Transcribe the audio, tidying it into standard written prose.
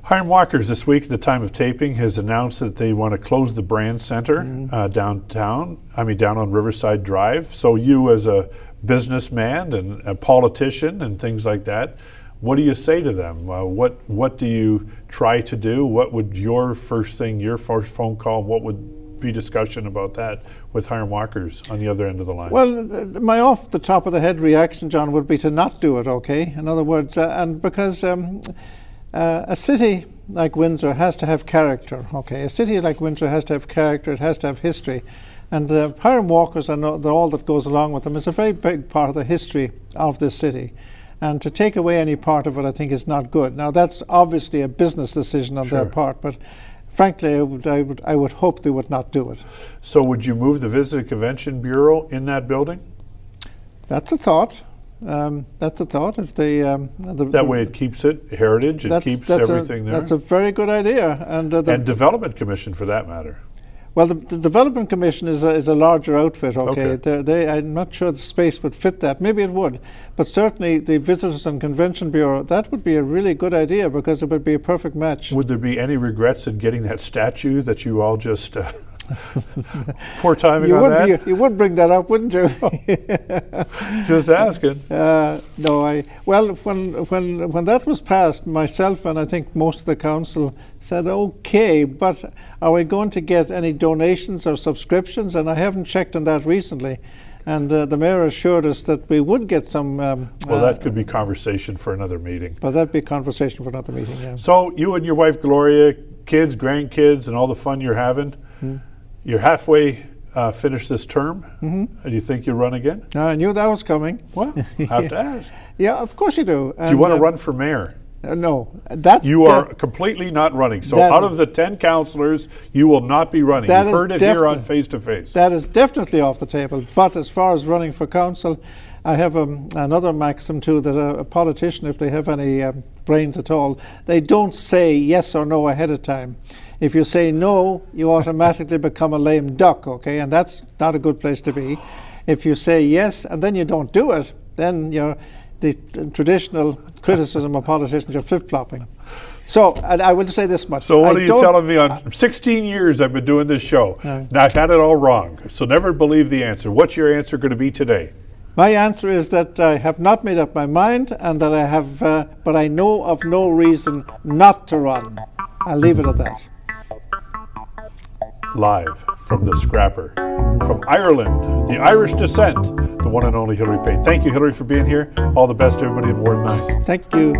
Hiram Walkers this week at the time of taping has announced that they want to close the Brand Center down on Riverside Drive. So you as a businessman and a politician and things like that, what do you say to them? What do you try to do? What would your first phone call, what would be discussion about that with Hiram Walkers on the other end of the line? Well, my off the top of the head reaction, John, would be to not do it, okay? In other words, and because a city like Windsor has to have character, okay? A city like Windsor has to have character, it has to have history. And Hiram Walkers and all that goes along with them is a very big part of the history of this city. And to take away any part of it, I think, is not good. Now, that's obviously a business decision on their part, but frankly, I would hope they would not do it. So would you move the Visit and Convention Bureau in that building? That's a thought. That's a thought. If they that way it keeps it heritage, it keeps everything there. That's a very good idea. And Development Commission, for that matter. Well, the Development Commission is a larger outfit, okay? I'm not sure the space would fit that. Maybe it would. But certainly the Visitors and Convention Bureau, that would be a really good idea because it would be a perfect match. Would there be any regrets in getting that statue that you all just... poor timing on that? You would bring that up, wouldn't you? Just asking. No, when that was passed, myself and I think most of the council said, okay, but are we going to get any donations or subscriptions? And I haven't checked on that recently. And the mayor assured us that we would get some... well, that could be conversation for another meeting. But that'd be a conversation for another meeting, yeah. So you and your wife, Gloria, kids, grandkids, and all the fun you're having, you're halfway finished this term. Do you think you'll run again? I knew that was coming. Well, I have to ask. Yeah, of course you do. Do you want to run for mayor? No. You are completely not running. So out of the 10 councillors, you will not be running. You've heard it here on Face to Face. That is definitely off the table. But as far as running for council, I have another maxim too, that a politician, if they have any brains at all, they don't say yes or no ahead of time. If you say no, you automatically become a lame duck, okay? And that's not a good place to be. If you say yes and then you don't do it, then you're the traditional criticism of politicians, you're flip-flopping. So I will say this much. So what are you telling me? On 16 years I've been doing this show. Now I've had it all wrong. So never believe the answer. What's your answer going to be today? My answer is that I have not made up my mind and that I have, but I know of no reason not to run. I'll leave it at that. Live from the Scrapper, from Ireland, the Irish descent, the one and only Hilary Payne. Thank you, Hilary, for being here. All the best to everybody in Ward 9. Thank you.